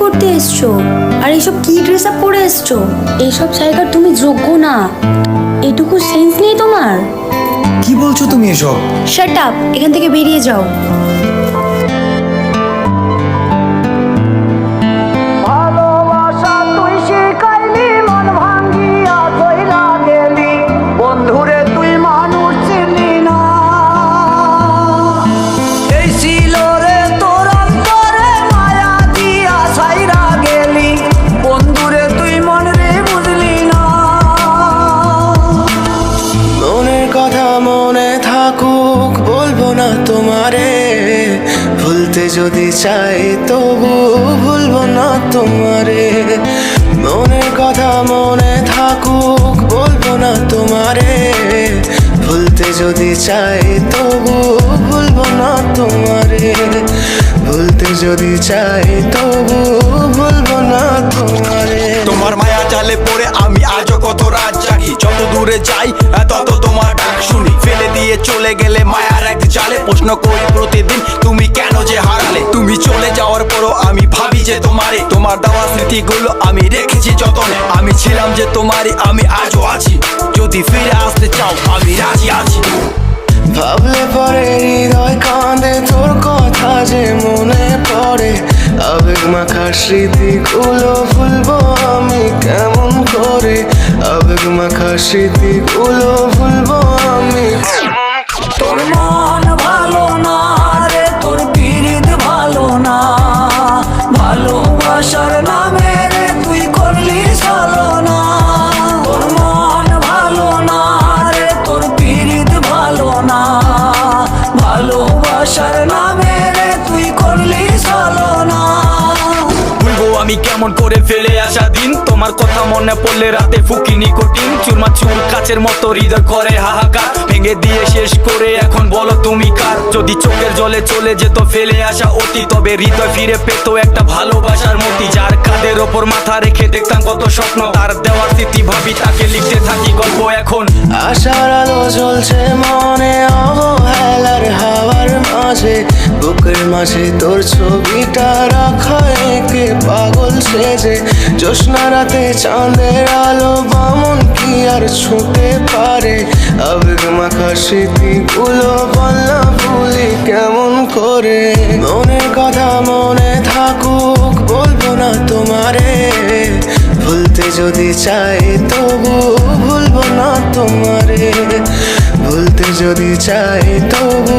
করতে এসছো? আর এইসব কি ড্রেস আপ পরে এসছো? এইসব জায়গার তুমি যোগ্য না। এটুকু সেন্স নেই তোমার? কি বলছো তুমি এসব? শাট আপ, এখান থেকে বেরিয়ে যাও। ভুলতে যদি চাই তবু ভুলবো না তোমারে। মনের কথা মনে থাকুক বলবো না তোমারে। ভুলতে যদি চাই তবু ভুলবো না তোমারে। ভুলতে যদি চাই তবু ভুলবো না তোমারে। তোমার মায়া জালে পড়ে আমি আজও কত রাত জাগি। যত দূরে যাই তত তোমার ডাক শুনি। ফেলে দিয়ে চলে গেলে মায়ার এক জালে প্রশ্ন করি প্রতিদিন তুমি কেন যে হারালে। তুমি চলে যাওয়ার পরও আমি ভাবি যে তোমারে। তোমার দেওয়া স্মৃতিগুলো আমি রেখেছি যতনে। আমি ছিলাম যে তোমারই, আমি আজও আছি। যদি ফিরে আসতে চাও আমি রাজি আছি। ভাবলে পরে হৃদয় কাঁদে তোর কথা যে মনে পড়ে। আবেগ মাখা স্মৃতিগুলো ভুলবো আমি কেমন করে। আবেগ মাখা স্মৃতিগুলো ভুলবো আমি। তোর মন ভালো না রে, তোর পিরিত ভালো না। ভালোবাসার নামে রে তুই করলি ছলনা। তোর মন ভালো না রে, তোর পিরিত ভালো না। ভালোবাসার নামে রে তুই করলি ছলনা। ভুলবো আমি কেমন করে ফেলে আসা দিন। তোমার কথা মনে পড়লে রাতে ফুকি নিকোটিন। চুরমা চুর কাচের মতো হৃদয় করে হাহাকার। ভেঙে দিয়ে শেষ করে এখন বলো তুমি কার। যদি চোখের জলে চলে যেত ফেলে আসা অতি, তবে হৃদয় ফিরে পেত একটা ভালোবাসার মতি। যার কাঁধের ওপর মাথা রেখে দেখতাম কত স্বপ্ন, তার দেওয়ার স্মৃতি ভাবি তাকে লিখতে থাকি গল্প এখন। আশার আলো জ্বলছে মনে অবহেলার হাওয়ার মাঝে। বুকের মাঝে তোর ছবিটা রাখা একে পাগল সেজে। জ্যোৎস্না রাতে চাঁদের আলো বামন কি আর ছুঁতে পারে। আবেগ মাখা স্মৃতিগুলো বলনা ভুলি কেমন করে। মনের কথা মনে থাকুক বলবো না তোমারে। ভুলতে যদি চাই তবু ভুলবো না তোমারে। ভুলতে যদি চাই তবু